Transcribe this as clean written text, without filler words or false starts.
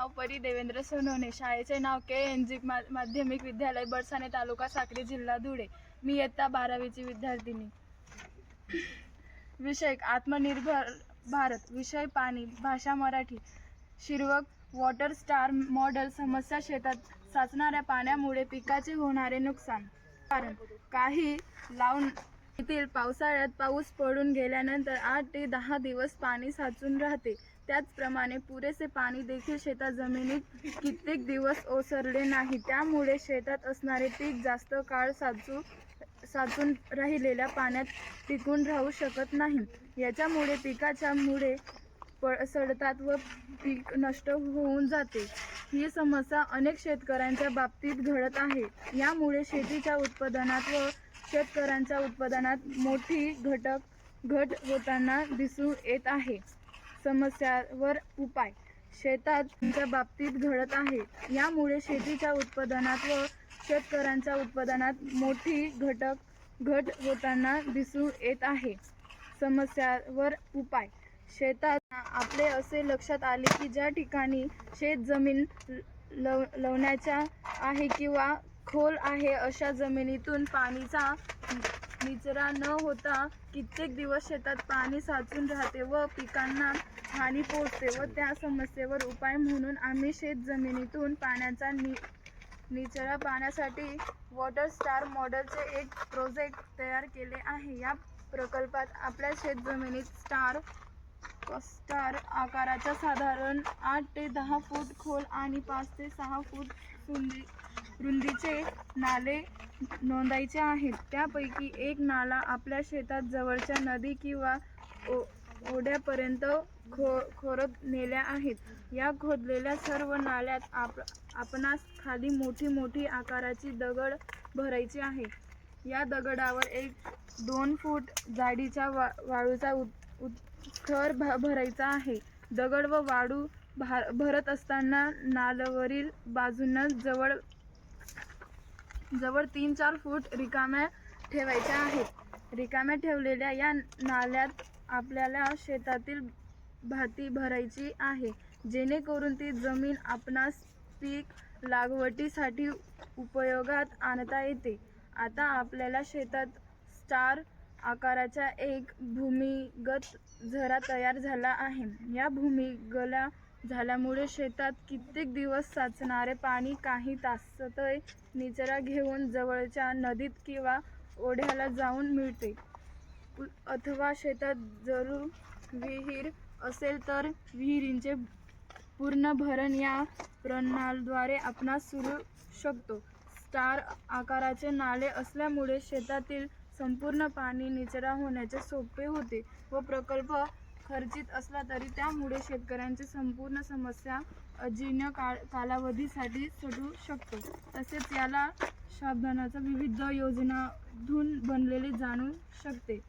नाव परी देवेंद्र सोनवणे. शाळेचे नाव KNG माध्यमिक विद्यालय, बडसाने, तालुका साक्री, जिल्हा धुळे. मी इयत्ता 12वीची विद्यार्थिनी. विषय आत्मनिर्भर भारत. विषय पाणी. भाषा मराठी. शीर्षक वॉटर स्टार मॉडेल. समस्या शेतात साचणाऱ्या पाण्यामुळे पिकाचे होणारे नुकसान. कारण काही लावणीतील पावसाळ्यात पाऊस पडून गेल्यानंतर 8 ते 10 दिवस पाणी साचून राहते. त्याचप्रमाणे पुरेसे पाणी देखील शेत जमिनीत कित्येक दिवस ओसरले नाही. त्यामुळे शेतात असणारे पीक जास्त काळ साचून राहिलेल्या पाण्यात टिकून राहू शकत नाही. याच्यामुळे पिकाच्या मुळे सडतात व पीक नष्ट होऊन जाते. ही समस्या अनेक शेतकऱ्यांच्या बाबतीत घडत आहे. यामुळे शेतीच्या उत्पादनात व शेतकऱ्यांच्या उत्पादनात मोठी घट होताना दिसून येत आहे. समस्यावर उपाय. शेताच्या बाबतीत घडत आहे. यामुळे शेतीच्या उत्पादनात व शेतकऱ्यांच्या उत्पादनात मोठी घट होताना दिसून येत आहे. समस्यावर उपाय. शेतात आपले असे लक्षात आले की ज्या ठिकाणी शेतजमीन लवणाच्या आहे किंवा खोल आहे अशा जमिनीतून पाणीचा निचरा न होता कित्येक दिवस शेतात पाणी साचून राहते व पिकांना हानी पोहोचते. व त्या समस्येवर उपाय म्हणून आम्ही शेतजमिनीतून पाण्याचा निचरा पाहण्यासाठी वॉटर स्टार मॉडेलचे एक प्रोजेक्ट तयार केले आहे. या प्रकल्पात आपल्या शेतजमिनीत स्टार आकाराच्या साधारण 8 ते 10 फूट खोल आणि 5 ते 6 फूट रुंदीचे नाले नोंदायचे आहेत. त्यापैकी एक नाला आपल्या शेतात जवळच्या नदी किंवा ओढ्यापर्यंत खोदत नेल्या आहेत. या खोदलेल्या सर्व नाल्यात आपणास खाली मोठी आकाराची दगड भरायची आहे. या दगडावर 1-2 फूट जाडीच्या वाळूचा थर भरायचा आहे. दगड व वाळू भरत असताना नाल्यावरील बाजूंना जवळ 3-4 फूट रिकाम्या ठेवायच्या आहेत. रिकाम्या ठेवलेल्या या नाल्यात आपल्याला शेतातील भाती भरायची आहे, जेणेकरून ती जमीन आपणास पीक लागवडीसाठी उपयोगात आणता येते. आता आपल्या शेतात स्टार आकाराचा एक भूमिगत झरा तयार झाला आहे. या भूमिगत झाल्यामुळे शेतात कित्येक दिवस साचणारे पाणी काही तासात निचरा घेऊन जवळच्या नदीत किंवा ओढ्याला जाऊन मिळते. अथवा शेतात जर विहीर असेल तर विहिरीचे पूर्ण भरण या प्रणालीद्वारे आपणास सुरू शकतो. स्टार आकाराचे नाले असल्यामुळे शेतातील संपूर्ण पाणी निचरा होण्याचे सोपे होते व प्रकल्प खर्चिक असला तरी त्यामुळे शेतकऱ्यांची संपूर्ण समस्या अजीर्ण कालावधीसाठी सुटू शकतो. तसेच याला शासनाच्या विविध योजनांतून बनलेले जाणू शकते.